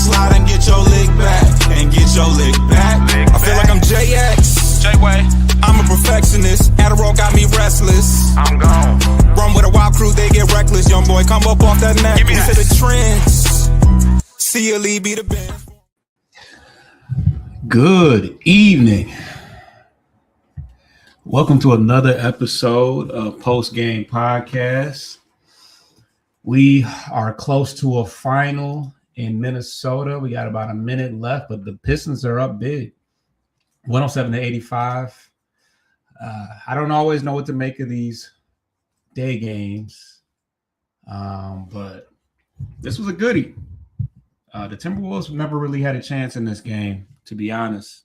slide and get your lick back. And get your lick back. I feel like I'm JX. J-Way. I'm a perfectionist. Adderall got me restless. I'm gone. Run with a wild crew, they get reckless. Young boy, come up off that neck. We to the trends. See you, Lee, be the band. Good evening. Welcome to another episode of Postgame Podcast. We are close to a final in Minnesota. We got about a minute left, but the Pistons are up big, 107-85. I don't always know what to make of these day games, but this was a goodie. The Timberwolves never really had a chance in this game, to be honest.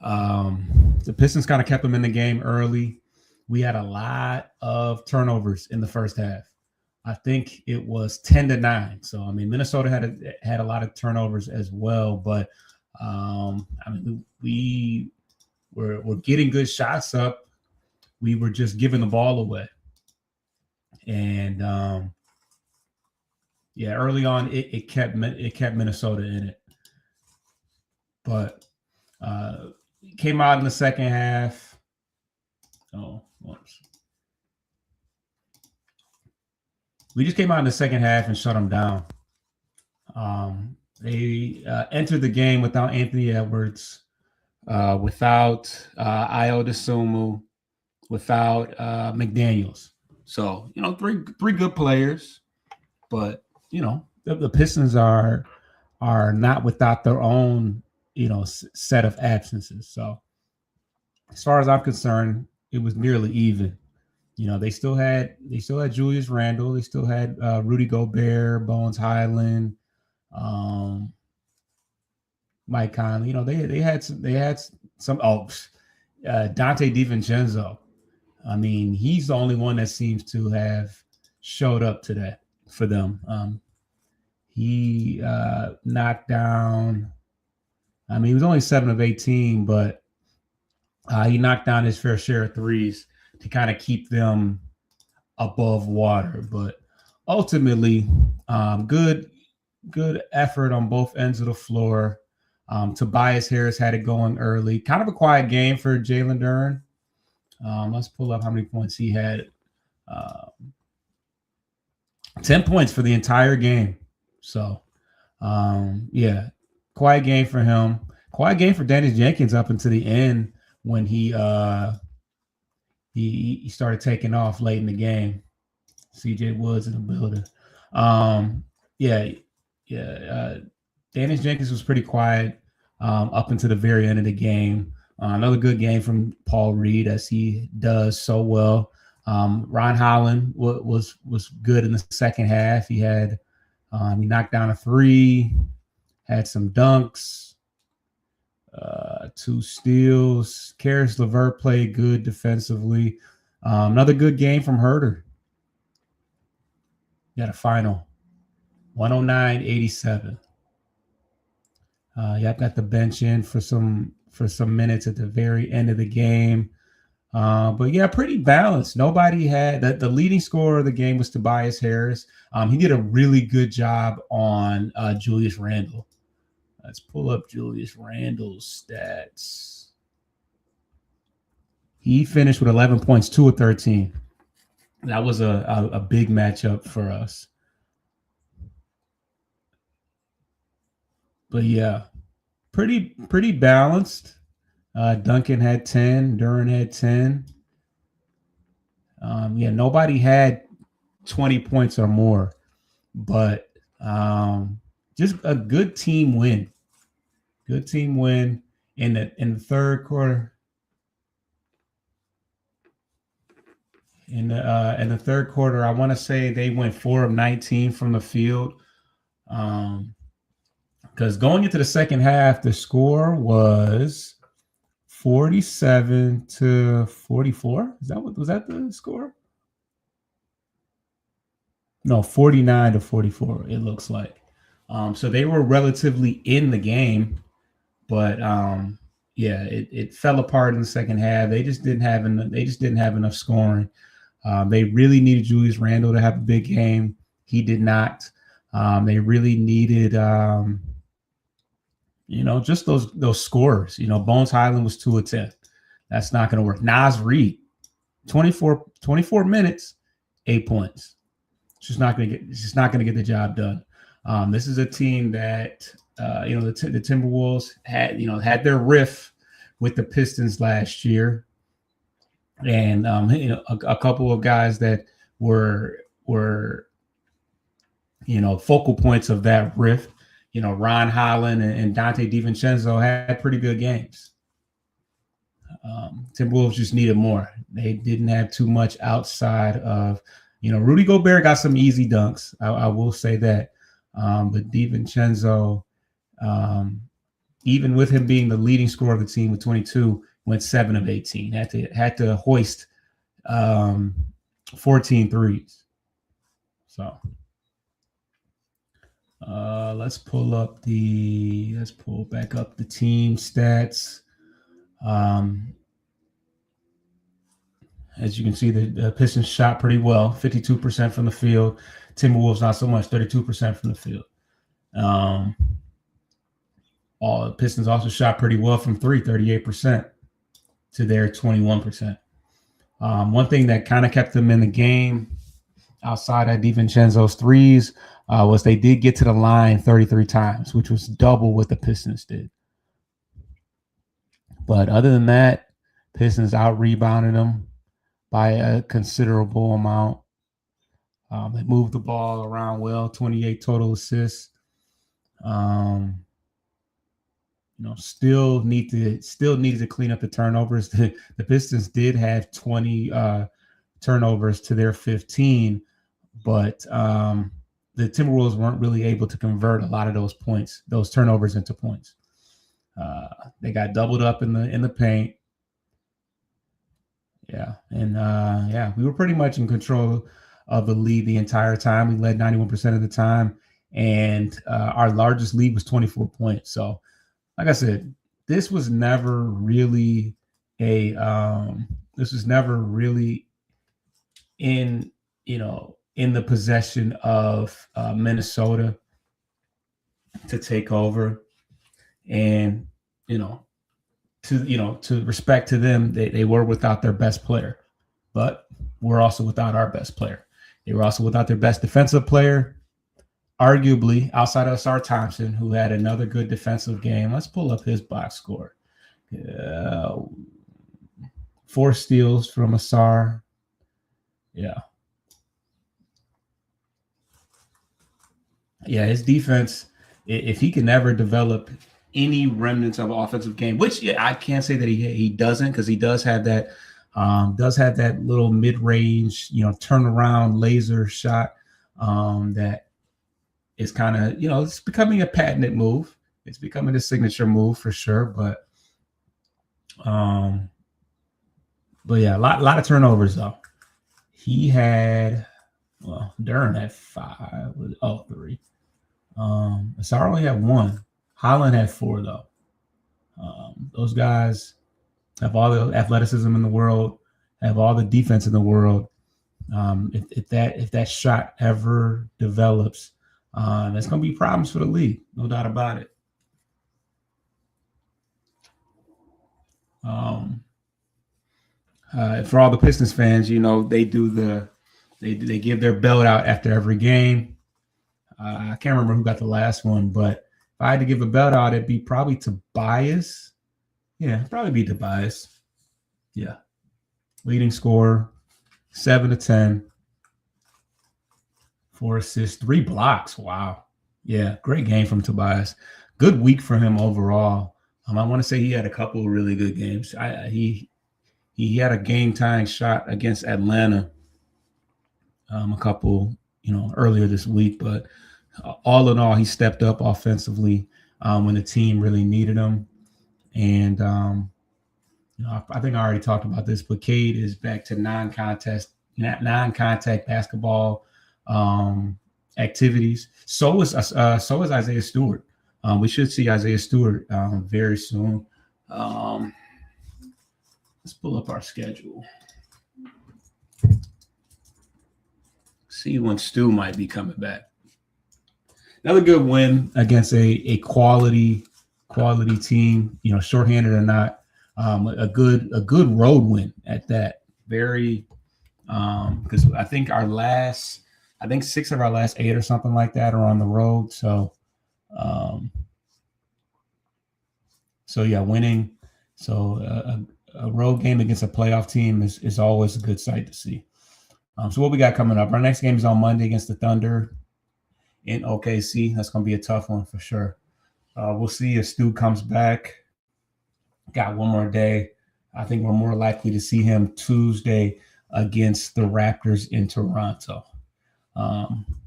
The Pistons kind of kept them in the game early. We had a lot of turnovers in the first half. I think it was 10-9. So, I mean, Minnesota had a lot of turnovers as well. But, we were getting good shots up. We were just giving the ball away. And, early on, it kept Minnesota in it. But came out in the second half. We just came out in the second half and shut them down. They entered the game without Anthony Edwards, without Ayo Dosunmu, without McDaniels. So, three good players, but the Pistons are not without their own set of absences. So as far as I'm concerned, it was nearly even. They still had Julius Randle, they still had Rudy Gobert, Bones Highland, Mike Conley. They had some Dante DiVincenzo. I mean, he's the only one that seems to have showed up today for them. He knocked down. I mean, he was only 7 of 18, but he knocked down his fair share of threes to kind of keep them above water. But ultimately, good effort on both ends of the floor. Tobias Harris had it going early. Kind of a quiet game for Jalen Duren. Let's pull up how many points he had. 10 points for the entire game. So, quiet game for him. Quiet game for Dennis Jenkins up until the end when he started taking off late in the game. CJ Woods in the building. Dennis Jenkins was pretty quiet up until the very end of the game. Another good game from Paul Reed, as he does so well. Ron Holland was good in the second half. He had he knocked down a three, had some dunks, 2 steals. Karis LeVert played good defensively. Another good game from Herter. Got a final 109-87. I've got the bench in for some minutes at the very end of the game. But pretty balanced. Nobody had the leading scorer of the game was Tobias Harris. He did a really good job on Julius Randle. Let's pull up Julius Randle's stats. He finished with 11 points, 2 of 13. That was a big matchup for us. But pretty balanced. Duncan had 10. Duren had 10. Nobody had 20 points or more, but just a good team win. Good team win in the third quarter. In the third quarter, I want to say they went 4 of 19 from the field. Because going into the second half, the score was 47-44. Was that the score? No, 49-44. It looks like. So they were relatively in the game, but it fell apart in the second half. They just didn't have enough scoring. They really needed Julius Randle to have a big game. He did not. They really needed, just those scores. Bones Highland was 2 of 10. That's not going to work. Nas Reed, 24 minutes, 8 points. She's not going to get the job done. This is a team that the Timberwolves had their riff with the Pistons last year, and a couple of guys that were focal points of that riff. Ron Holland and Dante DiVincenzo had pretty good games. Timberwolves just needed more. They didn't have too much outside of, Rudy Gobert got some easy dunks. I will say that. But DiVincenzo, even with him being the leading scorer of the team with 22, went 7 of 18. Had to hoist 14 threes. So let's pull back up the team stats. As you can see, the Pistons shot pretty well, 52% from the field. Timberwolves not so much, 32% from the field. All the Pistons also shot pretty well from 3, 38% to their 21%. One thing that kind of kept them in the game outside of DiVincenzo's threes was they did get to the line 33 times, which was double what the Pistons did. But other than that, Pistons out-rebounded them by a considerable amount. They moved the ball around well, 28 total assists. Still needed to clean up the turnovers. The Pistons did have 20 turnovers to their 15, but the Timberwolves weren't really able to convert a lot of those turnovers into points. They got doubled up in the paint. Yeah, and we were pretty much in control of the lead the entire time. We led 91% of the time, and our largest lead was 24 points. So, like I said, this was never really in the possession of Minnesota to take over. And to respect to them, they were without their best player, but we're also without our best player. They were also without their best defensive player, arguably outside of Asar Thompson, who had another good defensive game. Let's pull up his box score. 4 steals from Asar. Yeah, his defense, if he can ever develop any remnants of offensive game, which I can't say that he doesn't, because he does have that little mid-range, turnaround laser shot that is kind of, it's becoming a patented move. It's becoming a signature move for sure. But yeah, a lot of turnovers though. He had, Duran had 3. Asar only had 1. Holland had 4 though. Those guys have all the athleticism in the world, have all the defense in the world. If that shot ever develops, that's going to be problems for the league, no doubt about it. For all the Pistons fans, they give their belt out after every game. I can't remember who got the last one, but if I had to give a belt out, it'd be probably Tobias. Yeah, it'd probably be Tobias. Yeah. Leading scorer, 7 of 10. 4 assists, 3 blocks. Wow. Yeah, great game from Tobias. Good week for him overall. I want to say he had a couple of really good games. He had a game-tying shot against Atlanta a couple, earlier this week, but all in all, he stepped up offensively when the team really needed him. And, I think I already talked about this, but Cade is back to non-contact basketball activities. So is Isaiah Stewart. We should see Isaiah Stewart very soon. Let's pull up our schedule. See when Stu might be coming back. Another good win against a quality team, shorthanded or not. A good road win at that. Very because I think 6 of our last 8 or something like that are on the road. So yeah, winning. So a road game against a playoff team is always a good sight to see. So what we got coming up? Our next game is on Monday against the Thunder in OKC. That's going to be a tough one for sure. We'll see if Stu comes back. Got one more day. I think we're more likely to see him Tuesday against the Raptors in Toronto.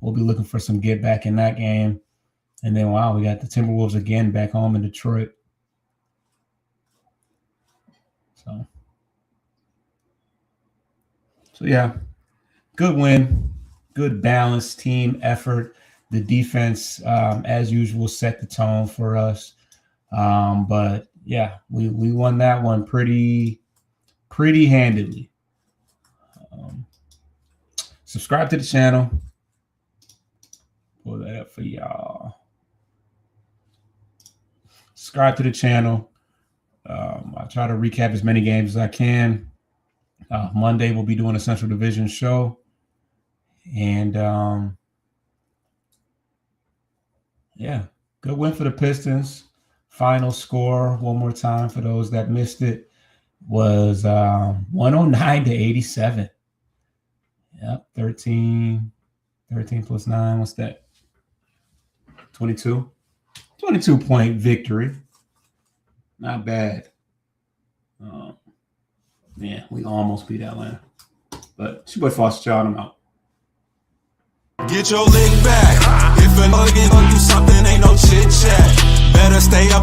We'll be looking for some get back in that game. And then, we got the Timberwolves again back home in Detroit. So yeah, good win, good balanced team effort. The defense, as usual, set the tone for us. But yeah, we won that one pretty handedly. Subscribe to the channel. Pull that up for y'all. Subscribe to the channel. I try to recap as many games as I can. Monday we'll be doing a Central Division show. And good win for the Pistons. Final score, one more time for those that missed it, was 109-87. Yep, 13 plus 9. What's that? 22. 22-point victory. Not bad. We almost beat Atlanta. But it's your boy Foster Child. I'm out. Get your lick back. If a nugget do something, ain't no chit chat. Better stay up.